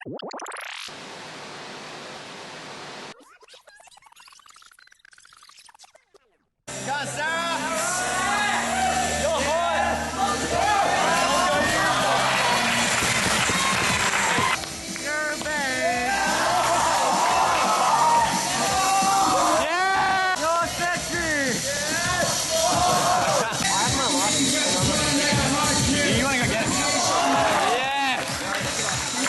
Go, Sarah! You're hot! You're bad! Yeah! You're sexy! I have my license. You want to go get it? Yeah!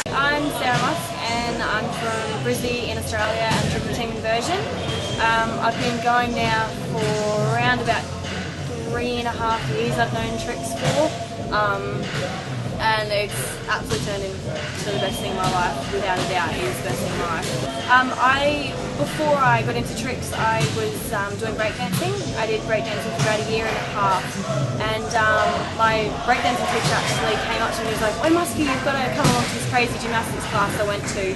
I'm Sarah Musk and I'm from Brisbane in Australia and triple team inversion. I've been going now for around about 3.5 years. I've known Trix for, and it's absolutely turned into the best thing in my life. Without a doubt, it is the best thing in my life. Before I got into Trix, I was doing breakdancing. I did breakdancing for about 1.5 years, and my breakdancing teacher actually came up to me and was like, "Oh, Muskie, you've got to come along to this crazy gymnastics class I went to."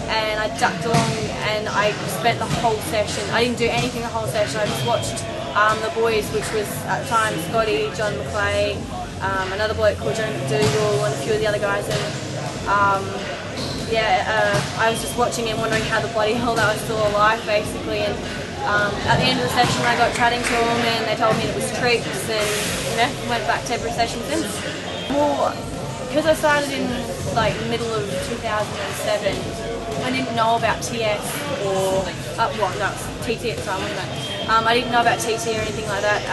And I ducked along and I spent the whole session. I didn't do anything the whole session. I just watched the boys, which was at the time Scotty, John McClay, another bloke called Joe McDougall, and a few of the other guys. And I was just watching and wondering how the bloody hell that was still alive, basically. And at the end of the session, I got chatting to them, and they told me it was Trix, and went back to every session since. Well, because I started in like middle of 2007, I didn't know about TS or no, TT at the time, wasn't it? I didn't know about TT or anything like that.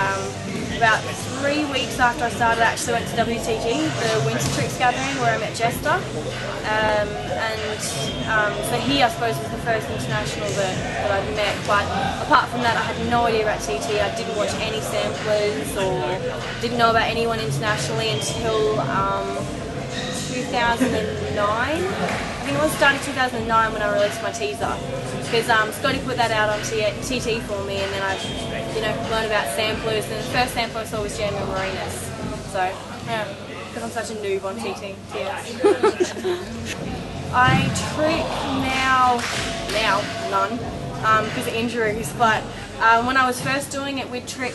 About 3 weeks after I started, I actually went to WTG, the Winter Trix Gathering, where I met Jester. So he, I suppose, was the first international that I'd met. But apart from that, I had no idea about TT. I didn't watch any samplers or didn't know about anyone internationally until 2009. I think it was started 2009 when I released my teaser, because Scotty put that out on TT for me, and then I, learned about samplers. And the first sampler I saw was Jamie Marinas. So yeah, because I'm such a noob on TT. Yeah. I trick now none, because of injuries. But when I was first doing it, we'd trick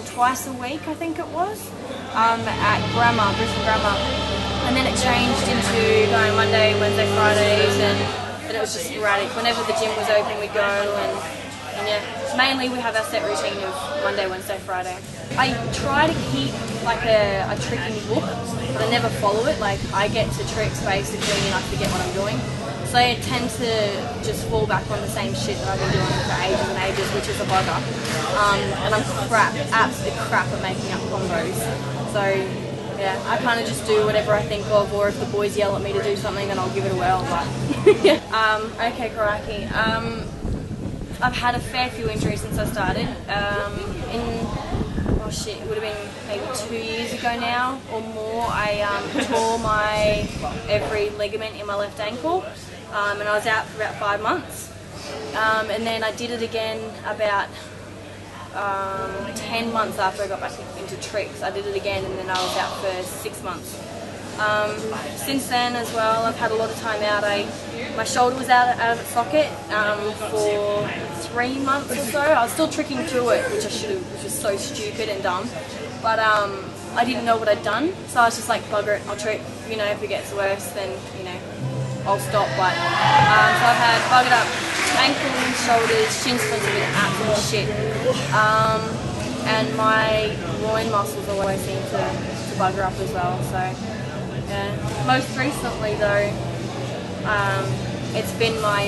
twice a week, I think it was, at Brisbane Grammar. And then it changed into going Monday, Wednesday, Fridays, and then it was just sporadic. Whenever the gym was open, we'd go, and yeah, mainly we have our set routine of Monday, Wednesday, Friday. I try to keep like a tricking book, but I never follow it. Like, I get to tricks basically and I forget what I'm doing. So I tend to just fall back on the same shit that I've been doing for ages and ages, which is a bugger. And I'm absolutely crap at making up combos. So yeah, I kind of just do whatever I think of, or if the boys yell at me to do something, then I'll give it a whirl. But okay, crikey. I've had a fair few injuries since I started. It would have been maybe 2 years ago now or more. I tore my every ligament in my left ankle, and I was out for about 5 months. And then I did it again about 10 months after I got back into Trix. I did it again, and then I was out for 6 months. Since then as well, I've had a lot of time out. My shoulder was out of its socket for 3 months or so. I was still tricking through it, which I should have, which was so stupid and dumb. But I didn't know what I'd done, so I was just like, bugger it, I'll trick. If it gets worse, then I'll stop. But so I've had buggered up ankles, shoulders, shin splints have been absolute shit, and my groin muscles always seem to bugger up as well. So yeah. Most recently though, it's been my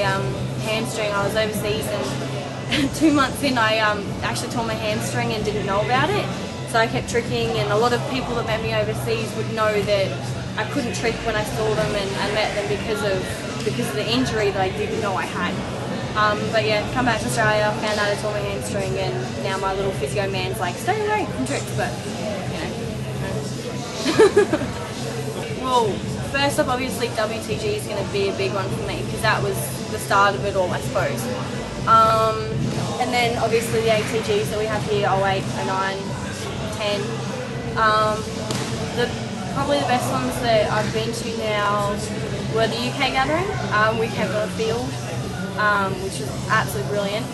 hamstring. I was overseas, and 2 months in I actually tore my hamstring and didn't know about it. So I kept tricking, and a lot of people that met me overseas would know that I couldn't trick when I saw them and met them because of the injury that I didn't know I had. But yeah, come back to Australia, found out I tore my hamstring, and now my little physio man's like, stay away from tricks, but Well, first up, obviously WTG is going to be a big one for me, because that was the start of it all, I suppose. And then obviously the ATGs that we have here, 08, 09, 10. Probably the best ones that I've been to now were the UK gathering. We came on a field, which was absolutely brilliant.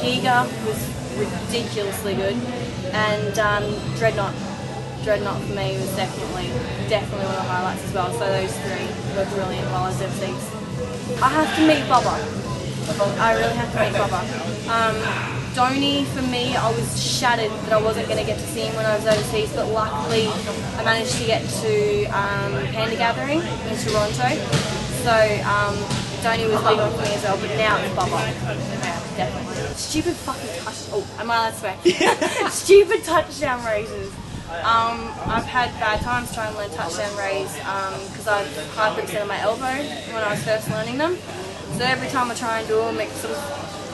Giga was ridiculously good, and Dreadnought. Dreadnought for me was definitely one of the highlights as well. So those three were brilliant while I was overseas. I have to meet Bubba. I really have to meet Bubba. Donnie, for me, I was shattered that I wasn't going to get to see him when I was overseas, but luckily I managed to get to Panda Gathering in Toronto. So Donnie was leaving for me as well, but now it's Bubba. Yeah, definitely. Stupid fucking touchdown. Oh, am I allowed to swear? Stupid touchdown raises. I've had bad times trying to learn touchdown raise because I had hyperextended my elbow when I was first learning them. So every time I try and do them, it sort of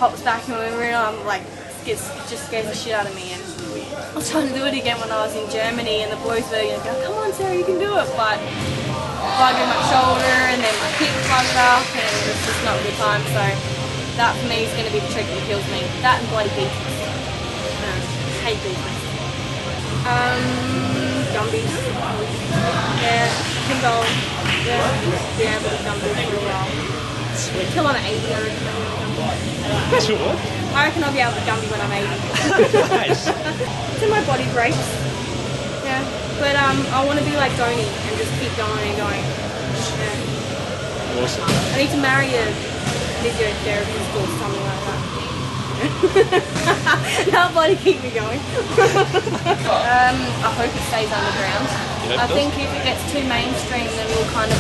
pops back in my memory, and I'm like, it just scares the shit out of me. And I was trying to do it again when I was in Germany, and the boys were, you know, going, come on Sarah, you can do it, but bugging my shoulder and then my hip plugged up, and it's just not a good time. So that for me is going to be the trick that kills me. That and bloody beaters. Hate beaters. Gumbies. Yeah, I think I'll be able to Gumby for a while. Until I'm 80, I reckon I'll be able to Gumby. That's your what? I reckon I'll be able to Gumby when I'm 80. Nice. It's in my body breaks. Yeah. But I want to be like Donnie and just keep going and going. Yeah. Awesome. I need to marry a physiotherapist or something like that. That'll bloody keep me going. I hope it stays underground. I think if it gets too mainstream, then we'll kind of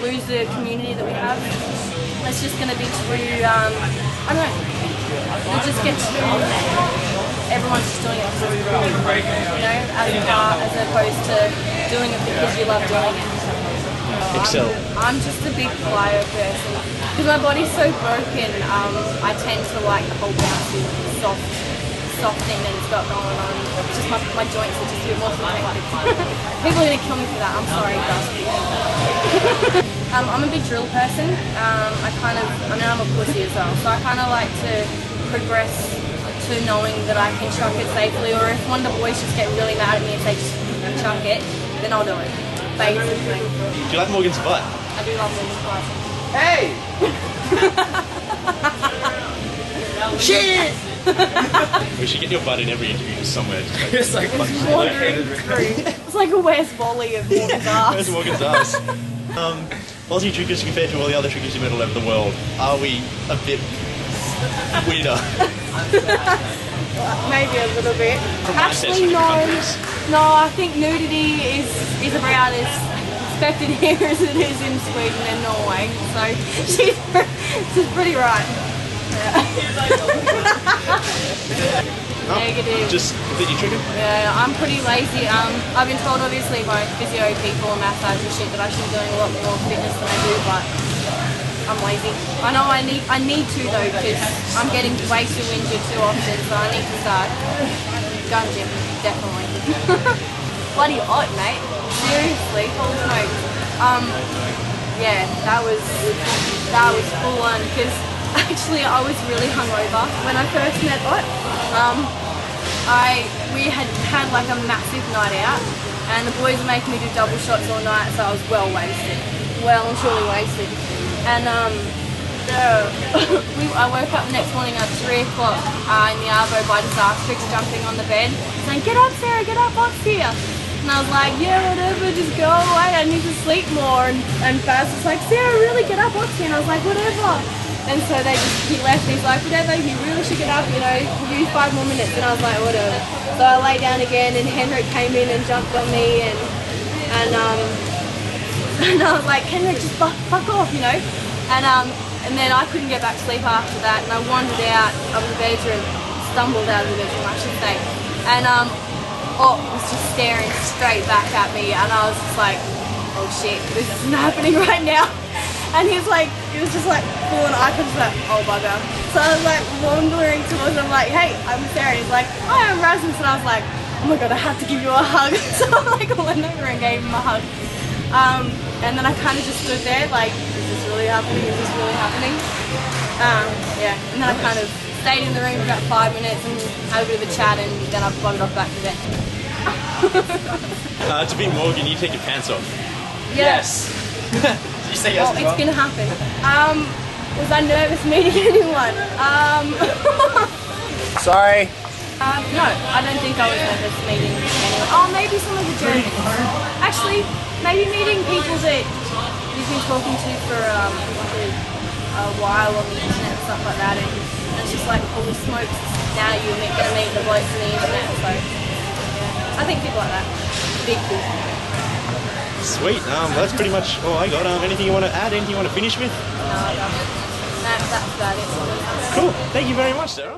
lose the community that we have. It's just going to be too, I don't know, it'll just get too, everyone's just doing it because it's cool, you know, as opposed to doing it because you love doing it. Excel. I'm just a big flyer person. Because my body's so broken, I tend to like the whole bouncy, soft thing that it's got going on. It's just my joints are just a bit more protected. People are going to kill me for that. I'm sorry, guys. I'm a big drill person. I'm a pussy as well. So I kind of like to progress to knowing that I can chuck it safely. Or if one of the boys just get really mad at me and say, just chuck it, then I'll do it. Basically. Do you like Morgan's butt? I do love Morgan's butt. Hey! Shit! We should get your butt in every interview somewhere. It's like it's like a Where's Volley of Morgan's ass. Where's Morgan's ass? Aussie trickers compared to all the other trickers you met all over the world, are we a bit weirder? Maybe a little bit. Actually, no. No, I think nudity is about as expected here as it is in Sweden and Norway. So she's pretty right. No, negative. Just completely triggered? Yeah, I'm pretty lazy. I've been told obviously by physio people and massage and shit that I should be doing a lot more fitness than I do, but I'm lazy. I know I need to though, because I'm getting way too injured too often, so I need to start gun gym, definitely. Bloody hot, mate. Seriously, holy smokes. Yeah, that was full on, because actually I was really hungover when I first met Ot. We had like a massive night out, and the boys were making me do double shots all night, so I was well wasted, well and truly wasted. And I woke up the next morning at 3 o'clock in the Arvo by Disastrix, jumping on the bed, saying, "Get up, Sarah, get up, Ot's here." And I was like, "Yeah, whatever, just go away, I need to sleep more." And Baz was like, "Sarah, really, get up, Ot's here." And I was like, "Whatever." And so he left, he's like, "Whatever, you really should get up, you know, give you 5 more minutes." And I was like, "Whatever." So I lay down again, and Henrik came in and jumped on me, and I was like, "Henrik, just fuck off, you know." And then I couldn't get back to sleep after that, and I wandered out of the bedroom, stumbled out of the bedroom, I should say. And Ott was just staring straight back at me, and I was just like, "Oh shit, this isn't happening right now." And he was just like full on eye contact, like, "Oh bugger." So I was like wandering towards him, like, "Hey, I'm Sarah." And he's like, "Hi, I'm Rasmus." And I was like, "Oh my god, I have to give you a hug." So I like went over and gave him a hug. And then I kind of just stood there like, "Is this really happening? Is this really happening?" Yeah, and then I kind of stayed in the room for about 5 minutes and had a bit of a chat, and then I buggered off back to bed. To be Morgan, you take your pants off. Yes. Did you say yes? It's gonna happen. Was I nervous meeting anyone? Sorry. No, I don't think I was nervous meeting anyone. Oh, maybe some of the Germans. Actually, maybe meeting people that you've been talking to for a while on the internet and stuff like that, and it's just like, holy smokes, now you're going to meet the blokes on the internet. So, yeah, I think people like that. Big people. Sweet. That's pretty much all I got. Anything you want to add? Anything you want to finish with? No, I don't. That's about it. Cool. Thank you very much, Sarah.